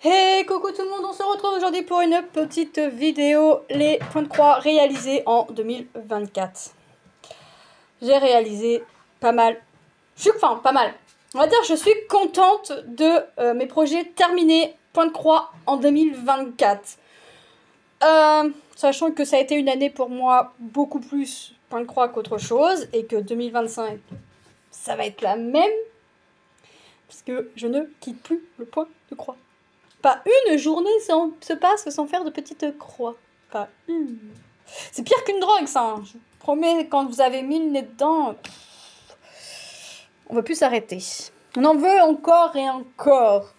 Hey, coucou tout le monde, on se retrouve aujourd'hui pour une petite vidéo, les points de croix réalisés en 2024. J'ai réalisé pas mal, pas mal, on va dire je suis contente de mes projets terminés, points de croix en 2024. Sachant que ça a été une année pour moi beaucoup plus point de croix qu'autre chose, et que 2025, ça va être la même, parce que je ne quitte plus le point de croix. Pas une journée se passe sans faire de petites croix. Pas une. C'est pire qu'une drogue, ça. Hein. Je vous promets, quand vous avez mis le nez dedans, on ne veut plus s'arrêter. On en veut encore et encore.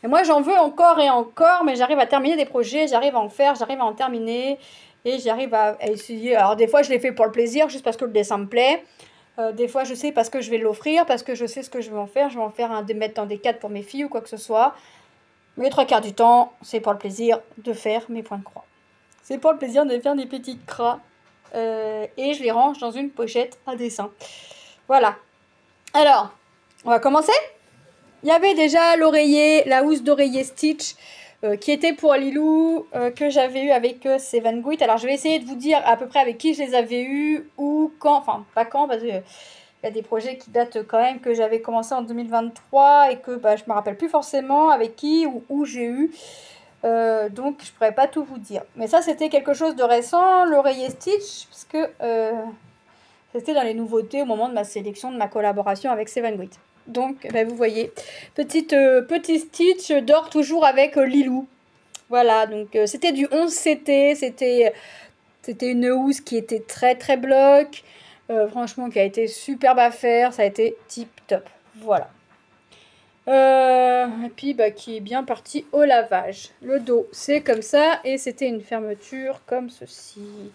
Et moi, j'en veux encore et encore, mais j'arrive à terminer des projets, j'arrive à en faire, j'arrive à en terminer, et j'arrive à essayer. Alors, des fois, je les fais pour le plaisir, juste parce que le dessin me plaît. Des fois, je sais parce que je vais l'offrir, parce que je sais ce que je vais en faire. Je vais en faire mettre dans des cadres pour mes filles ou quoi que ce soit. Mais les 3 quarts du temps, c'est pour le plaisir de faire mes points de croix. C'est pour le plaisir de faire des petites croix. Et je les range dans une pochette à dessin. Voilà. Alors, on va commencer. Il y avait déjà l'oreiller, la housse d'oreiller Stitch, qui était pour Lilou, que j'avais eu avec Seven Grit. Alors, je vais essayer de vous dire à peu près avec qui je les avais eus, ou quand, enfin, pas quand, parce que... Il y a des projets qui datent quand même, que j'avais commencé en 2023 et que je me rappelle plus forcément avec qui ou où j'ai eu. Donc je pourrais pas tout vous dire. Mais ça c'était quelque chose de récent, l'oreiller Stitch, parce que c'était dans les nouveautés au moment de ma sélection, de ma collaboration avec Seven Grit. Donc vous voyez, petit Stitch dort toujours avec Lilou. Voilà, donc c'était du 11CT, c'était une housse qui était très très bloc. Franchement, qui a été superbe à faire. Ça a été tip top. Voilà. Et puis, qui est bien parti au lavage. Le dos, c'est comme ça. Et c'était une fermeture comme ceci.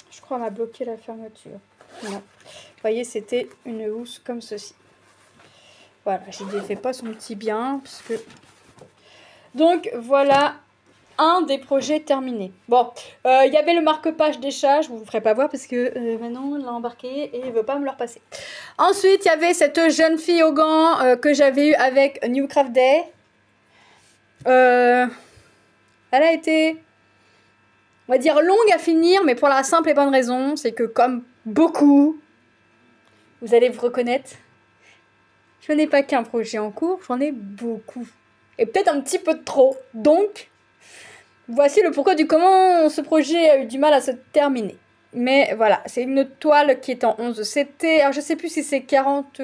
Je crois qu'on m'a bloqué la fermeture. Non. Vous voyez, c'était une housse comme ceci. Voilà, j'ai dit, fait pas son petit bien. Parce que... Donc, voilà un des projets terminés. Bon, il y avait le marque-page des chats, je vous ferai pas voir parce que maintenant il l'a embarqué et il veut pas me le repasser. Ensuite, il y avait cette jeune fille aux gants que j'avais eu avec New Craft Day. Elle a été, on va dire, longue à finir, mais pour la simple et bonne raison, c'est que comme beaucoup, vous allez vous reconnaître, je n'ai pas qu'un projet en cours, j'en ai beaucoup. Et peut-être un petit peu de trop. Donc... voici le pourquoi du comment ce projet a eu du mal à se terminer. Mais voilà, c'est une toile qui est en 11CT. Alors je sais plus si c'est 40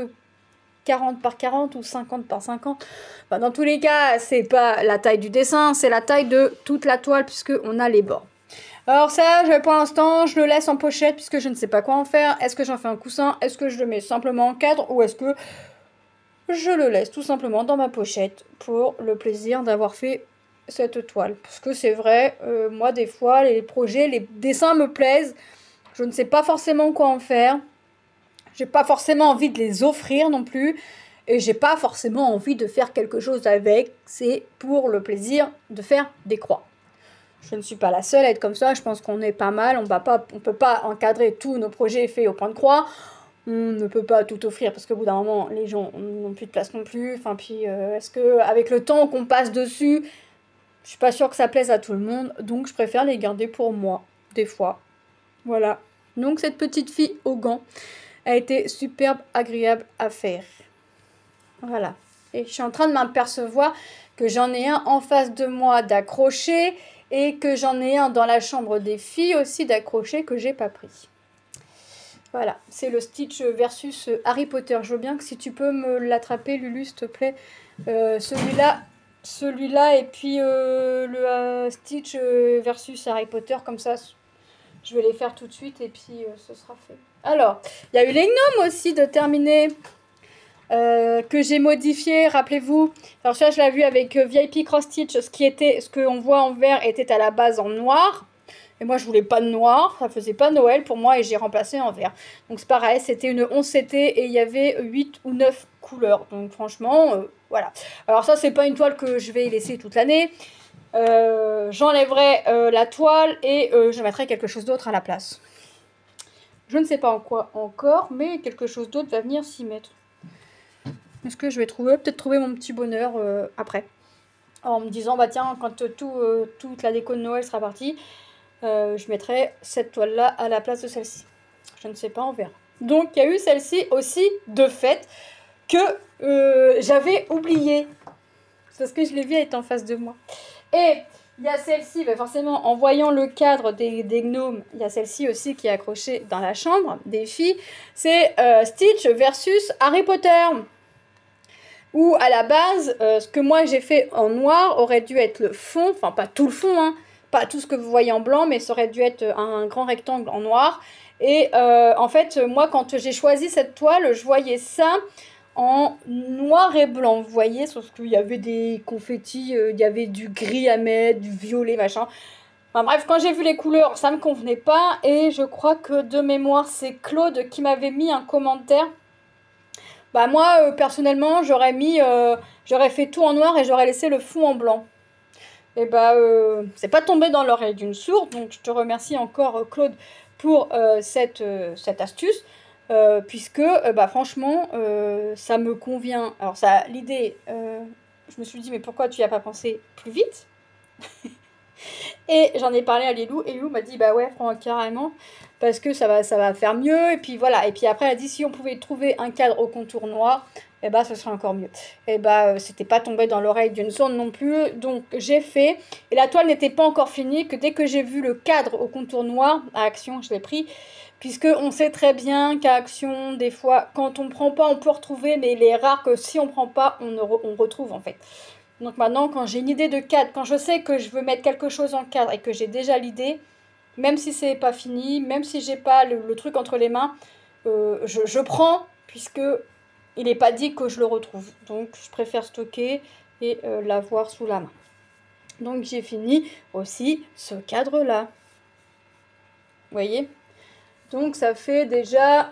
par 40 ou 50 par 50. Enfin, dans tous les cas, c'est pas la taille du dessin, c'est la taille de toute la toile puisque on a les bords. Alors ça, pour l'instant, je le laisse en pochette puisque je ne sais pas quoi en faire. Est-ce que j'en fais un coussin? Est-ce que je le mets simplement en cadre? Ou est-ce que je le laisse tout simplement dans ma pochette pour le plaisir d'avoir fait cette toile, parce que c'est vrai, moi des fois les projets, les dessins me plaisent, je ne sais pas forcément quoi en faire, j'ai pas forcément envie de les offrir non plus, et j'ai pas forcément envie de faire quelque chose avec, c'est pour le plaisir de faire des croix. Je ne suis pas la seule à être comme ça, je pense qu'on est pas mal, on peut pas encadrer tous nos projets faits au point de croix, on ne peut pas tout offrir parce qu'au bout d'un moment les gens n'ont plus de place non plus, enfin puis est-ce que avec le temps qu'on passe dessus, je suis pas sûre que ça plaise à tout le monde, donc je préfère les garder pour moi, des fois. Voilà. Donc cette petite fille aux gants a été superbe, agréable à faire. Voilà. Et je suis en train de m'apercevoir que j'en ai un en face de moi d'accrocher et que j'en ai un dans la chambre des filles aussi d'accrocher que j'ai pas pris. Voilà, c'est le Stitch versus Harry Potter. Je veux bien que si tu peux me l'attraper, Lulu, s'il te plaît. Celui-là et puis le Stitch versus Harry Potter, comme ça je vais les faire tout de suite et puis ce sera fait. Alors, il y a eu les gnomes aussi de terminer que j'ai modifié, rappelez-vous. Alors ça je l'ai vu avec VIP Cross Stitch, ce qu'on voit en vert était à la base en noir. Et moi je voulais pas de noir, ça faisait pas Noël pour moi et j'ai remplacé en vert. Donc c'est pareil, c'était une 11CT et il y avait 8 ou 9 couleurs. Donc franchement, voilà. Alors ça c'est pas une toile que je vais laisser toute l'année. J'enlèverai la toile et je mettrai quelque chose d'autre à la place. Je ne sais pas en quoi encore, mais quelque chose d'autre va venir s'y mettre. Est-ce que je vais peut-être trouver mon petit bonheur après. En me disant, bah tiens, quand toute la déco de Noël sera partie, je mettrai cette toile-là à la place de celle-ci. Je ne sais pas, on verra. Donc, il y a eu celle-ci aussi, de fait, que j'avais oublié. Parce que je l'ai vu, elle est en face de moi. Et il y a celle-ci, bah forcément, en voyant le cadre des gnomes, il y a celle-ci aussi qui est accrochée dans la chambre des filles. C'est Stitch versus Harry Potter. Où à la base, ce que moi j'ai fait en noir aurait dû être le fond, enfin pas tout le fond, hein, pas tout ce que vous voyez en blanc, mais ça aurait dû être un grand rectangle en noir. Et en fait, moi quand j'ai choisi cette toile, je voyais ça en noir et blanc, vous voyez, sauf qu'il y avait des confettis, il y avait du gris à mettre, du violet, machin. Enfin bref, quand j'ai vu les couleurs, ça me convenait pas, et je crois que de mémoire, c'est Claude qui m'avait mis un commentaire. Bah moi, personnellement, j'aurais fait tout en noir et j'aurais laissé le fond en blanc. Et bah, c'est pas tombé dans l'oreille d'une sourde, donc je te remercie encore, Claude, pour cette astuce, puisque, bah franchement, ça me convient. Alors ça, l'idée, je me suis dit, mais pourquoi tu n'y as pas pensé plus vite? Et j'en ai parlé à Lilou, et Lilou m'a dit, bah ouais, carrément, parce que ça va faire mieux, et puis voilà. Et puis après, elle a dit, si on pouvait trouver un cadre au contour noir, et bah ce serait encore mieux. Et bah c'était pas tombé dans l'oreille d'une sourde non plus, donc j'ai fait, et la toile n'était pas encore finie, que dès que j'ai vu le cadre au contour noir, à Action, je l'ai pris, puisque on sait très bien qu'à Action, des fois, quand on prend pas, on peut retrouver, mais il est rare que si on prend pas, on retrouve en fait. Donc maintenant, quand j'ai une idée de cadre, quand je sais que je veux mettre quelque chose en cadre et que j'ai déjà l'idée, même si c'est pas fini, même si j'ai pas le truc entre les mains, je prends, puisque il n'est pas dit que je le retrouve. Donc je préfère stocker et l'avoir sous la main. Donc j'ai fini aussi ce cadre-là. Vous voyez? Donc ça fait déjà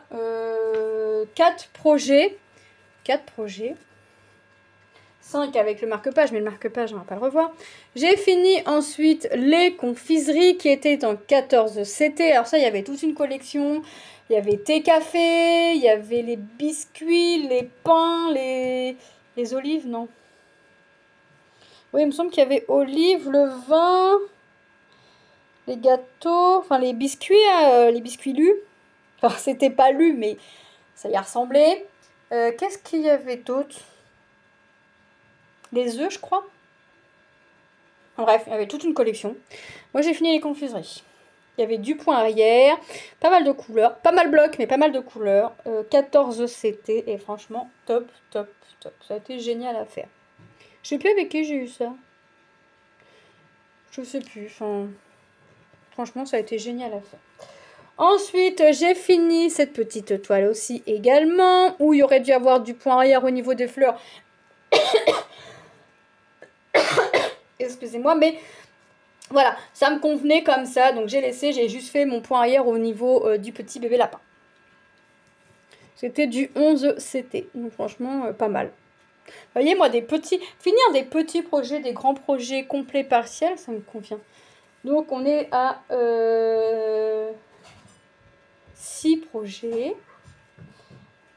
4 projets. 4 projets. 5 avec le marque-page, mais le marque-page, on va pas le revoir. J'ai fini ensuite les confiseries qui étaient en 14 CT. Alors ça, il y avait toute une collection. Il y avait thé café, il y avait les biscuits, les pains, les olives, non. Oui, il me semble qu'il y avait olives, le vin, les gâteaux, enfin les biscuits lus. Enfin, c'était pas lu, mais ça y ressemblait. Qu'est-ce qu'il y avait d'autre? Les œufs, je crois. Bref, il y avait toute une collection. Moi, j'ai fini les confiseries. Il y avait du point arrière, pas mal de couleurs, pas mal bloc, mais pas mal de couleurs. 14 CT, et franchement, top, top, top. Ça a été génial à faire. Je sais plus avec qui j'ai eu ça. Je sais plus, enfin... Franchement, ça a été génial à faire. Ensuite, j'ai fini cette petite toile aussi également, où il y aurait dû avoir du point arrière au niveau des fleurs. Excusez-moi, mais voilà, ça me convenait comme ça, donc j'ai juste fait mon point arrière au niveau du petit bébé lapin. C'était du 11 CT, donc franchement, pas mal. Vous voyez, moi, finir des petits projets, des grands projets complets partiels, ça me convient. Donc, on est à 6 projets.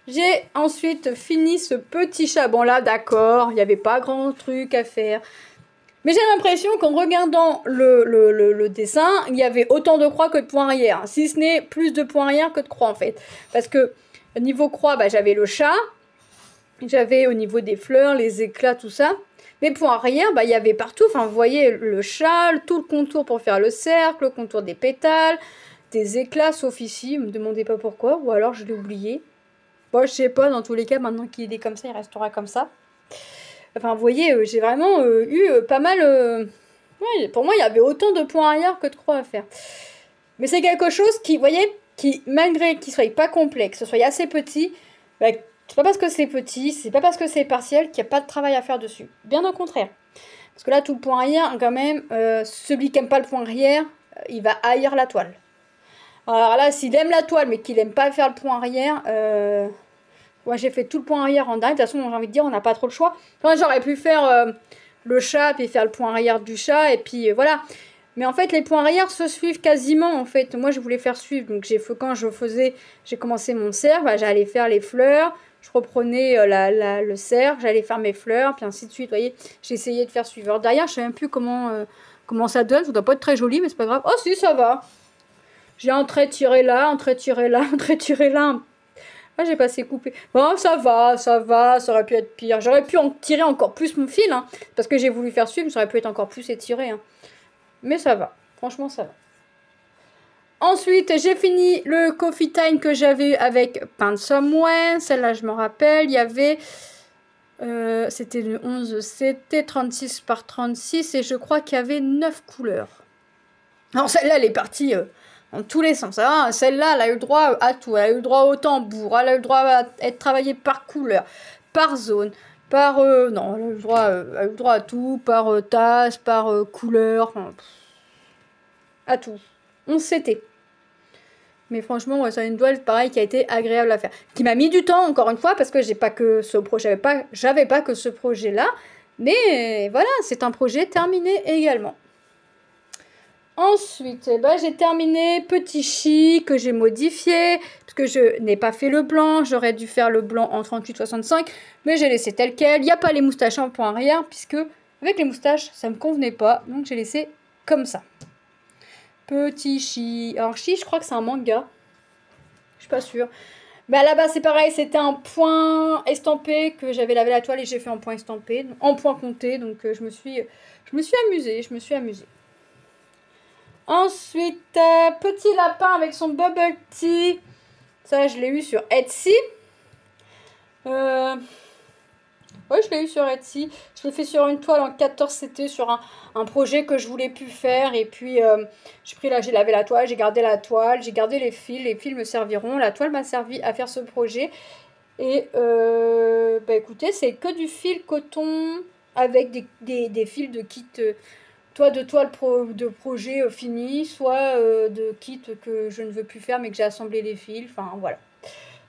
J'ai ensuite fini ce petit chat. Bon, là, d'accord, il n'y avait pas grand truc à faire. Mais j'ai l'impression qu'en regardant le dessin, il y avait autant de croix que de points arrière. Si ce n'est plus de points arrière que de croix, en fait. Parce que, niveau croix, bah, j'avais le chat. J'avais au niveau des fleurs, les éclats, tout ça. Mais points arrière, bah, il y avait partout. Enfin, vous voyez, le chat, tout le contour pour faire le cercle, le contour des pétales, des éclats, sauf ici. Ne me demandez pas pourquoi, ou alors je l'ai oublié. Bon, je sais pas, dans tous les cas, maintenant qu'il est comme ça, il restera comme ça. Enfin, vous voyez, j'ai vraiment eu pas mal... Ouais, pour moi, il y avait autant de points arrière que de croix à faire. Mais c'est quelque chose qui, vous voyez, qui, malgré qu'il soit pas complet, que ce soit assez petit, bah, c'est pas parce que c'est petit, c'est pas parce que c'est partiel qu'il n'y a pas de travail à faire dessus. Bien au contraire. Parce que là, tout le point arrière, quand même, celui qui n'aime pas le point arrière, il va haïr la toile. Alors là, s'il aime la toile, mais qu'il n'aime pas faire le point arrière... Moi, j'ai fait tout le point arrière en dingue. De toute façon, j'ai envie de dire, on n'a pas trop le choix. Enfin, j'aurais pu faire le chat, puis faire le point arrière du chat, et puis voilà. Mais en fait, les points arrière se suivent quasiment, en fait. Moi, je voulais faire suivre. Donc, j'ai commencé mon cercle, bah, j'allais faire les fleurs, je reprenais le cercle, j'allais faire mes fleurs, puis ainsi de suite, vous voyez. J'ai essayé de faire suivre. Derrière, je sais même plus comment ça donne, ça doit pas être très joli, mais c'est pas grave. Oh si, ça va. J'ai un trait tiré là, un trait tiré là, un trait tiré là. Ah, j'ai pas assez coupé. Bon, ça va, ça aurait pu être pire. J'aurais pu en tirer encore plus mon fil, hein, parce que j'ai voulu faire suivre, ça aurait pu être encore plus étiré. Hein. Mais ça va, franchement, ça va. Ensuite, j'ai fini le Coffee Time que j'avais avec Paint Somewhere. Celle-là, je me rappelle, il y avait... c'était le 11, c'était 36 par 36, et je crois qu'il y avait 9 couleurs. Alors, celle-là, elle est partie... dans tous les sens. Hein. Celle-là, elle a eu le droit à tout. Elle a eu le droit au tambour. Elle a eu le droit à être travaillée par couleur, par zone, par... non, elle a eu le droit à tout. Par tasse, par couleur. Enfin, à tout. On s'était. Mais franchement, ouais, c'est une toile, pareil, qui a été agréable à faire. Qui m'a mis du temps, encore une fois, parce que j'ai pas que ce projet. J'avais pas que ce projet-là. Mais voilà, c'est un projet terminé également. Ensuite, j'ai terminé Petit Chi que j'ai modifié parce que je n'ai pas fait le blanc. J'aurais dû faire le blanc en 38-65, mais j'ai laissé tel quel. Il n'y a pas les moustaches en point arrière puisque avec les moustaches, ça me convenait pas. Donc j'ai laissé comme ça. Petit Chi. Alors Chi, je crois que c'est un manga. Je suis pas sûre. Mais à la base, c'est pareil, c'était un point estampé que j'avais lavé la toile et j'ai fait en point estampé, en point compté. Donc je me suis amusée. Ensuite, petit lapin avec son bubble tea. Ça, je l'ai eu sur Etsy. Ouais, je l'ai eu sur Etsy. Je l'ai fait sur une toile en 14. C'était sur un projet que je voulais plus faire. Et puis, j'ai lavé la toile, j'ai gardé la toile, j'ai gardé les fils. Les fils me serviront. La toile m'a servi à faire ce projet. Et, écoutez, c'est que du fil coton avec des fils de kit... Soit de toile de projet fini, soit de kit que je ne veux plus faire mais que j'ai assemblé les fils. Enfin voilà.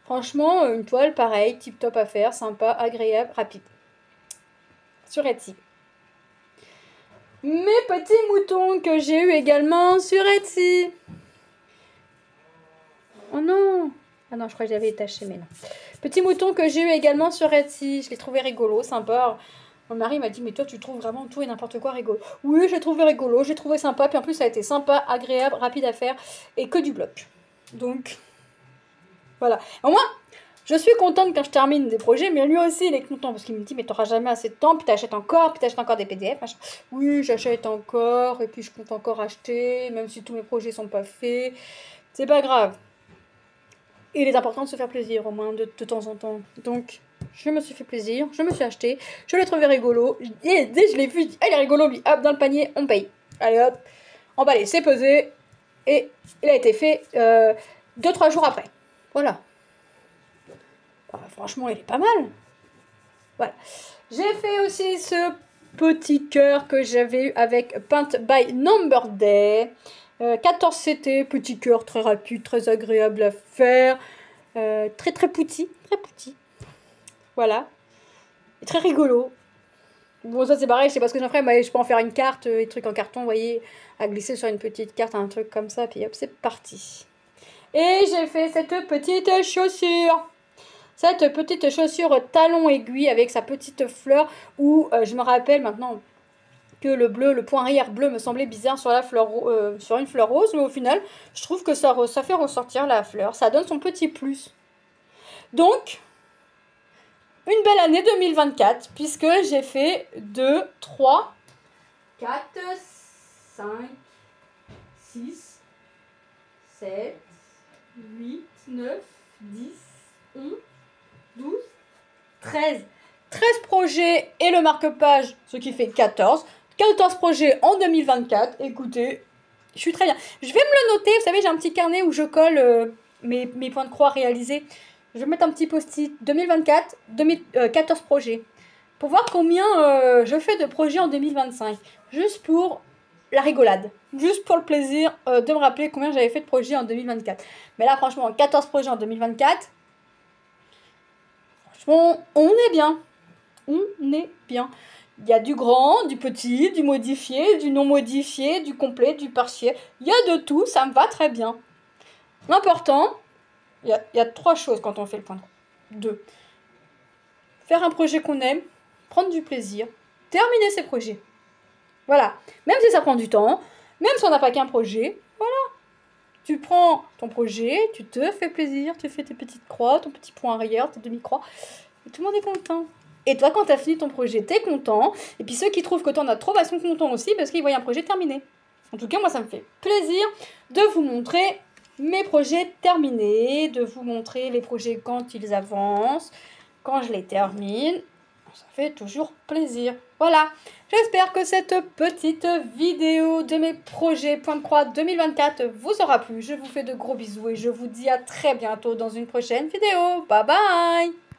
Franchement, une toile pareil, tip top à faire, sympa, agréable, rapide. Sur Etsy. Mes petits moutons que j'ai eu également sur Etsy. Oh non! Ah non, je crois que j'avais taché, mais non. Petits moutons que j'ai eu également sur Etsy. Je les trouvais rigolo, sympa. Mon mari m'a dit, mais toi, tu trouves vraiment tout et n'importe quoi rigolo. Oui, j'ai trouvé rigolo, j'ai trouvé sympa. Puis en plus, ça a été sympa, agréable, rapide à faire et que du bloc. Donc, voilà. Au moins, je suis contente quand je termine des projets, mais lui aussi, il est content parce qu'il me dit, mais t'auras jamais assez de temps, puis t'achètes encore des PDF. Machin. Oui, j'achète encore, et puis je compte encore acheter, même si tous mes projets sont pas faits. C'est pas grave. Il est important de se faire plaisir, au moins de temps en temps. Donc... je me suis fait plaisir, je me suis acheté, je l'ai trouvé rigolo, et dès que je l'ai vu, il est rigolo lui, hop, dans le panier, on paye. Allez hop, emballé, c'est pesé, et il a été fait 2-3 jours après. Voilà. Bah, franchement, il est pas mal. Voilà. J'ai fait aussi ce petit cœur que j'avais eu avec Paint by Number Day. 14 CT, petit cœur très rapide, très agréable à faire. Très petit, très petit. Voilà. Et très rigolo. Bon, ça c'est pareil, je sais pas ce que j'en ferai, mais je peux en faire une carte, des trucs en carton, vous voyez, à glisser sur une petite carte, un truc comme ça, puis hop, c'est parti. Et j'ai fait cette petite chaussure. Cette petite chaussure talon aiguille avec sa petite fleur, où je me rappelle maintenant que le bleu, le point arrière bleu me semblait bizarre sur, sur une fleur rose, mais au final, je trouve que ça fait ressortir la fleur, ça donne son petit plus. Donc... une belle année 2024, puisque j'ai fait 2, 3, 4, 5, 6, 7, 8, 9, 10, 11, 12, 13. 13 projets et le marque-page, ce qui fait 14. 14 projets en 2024. Écoutez, je suis très bien. Je vais me le noter, vous savez, j'ai un petit carnet où je colle mes points de croix réalisés. Je vais mettre un petit post-it 2024, 14 projets. Pour voir combien je fais de projets en 2025. Juste pour la rigolade. Juste pour le plaisir de me rappeler combien j'avais fait de projets en 2024. Mais là, franchement, 14 projets en 2024. Franchement, on est bien. On est bien. Il y a du grand, du petit, du modifié, du non modifié, du complet, du partiel. Il y a de tout, ça me va très bien. L'important... il y a 3 choses quand on fait le point de croix. 2. faire un projet qu'on aime, prendre du plaisir, terminer ses projets. Voilà. Même si ça prend du temps, même si on n'a pas qu'un projet, voilà. Tu prends ton projet, tu te fais plaisir, tu fais tes petites croix, ton petit point arrière, tes demi-croix, et tout le monde est content. Et toi, quand tu as fini ton projet, tu es content. Et puis ceux qui trouvent que tu en as trop, bah, sont contents aussi parce qu'ils voient un projet terminé. En tout cas, moi, ça me fait plaisir de vous montrer mes projets terminés, de vous montrer les projets quand ils avancent, quand je les termine. Ça fait toujours plaisir. Voilà, j'espère que cette petite vidéo de mes projets Point de Croix 2024 vous aura plu. Je vous fais de gros bisous et je vous dis à très bientôt dans une prochaine vidéo. Bye bye!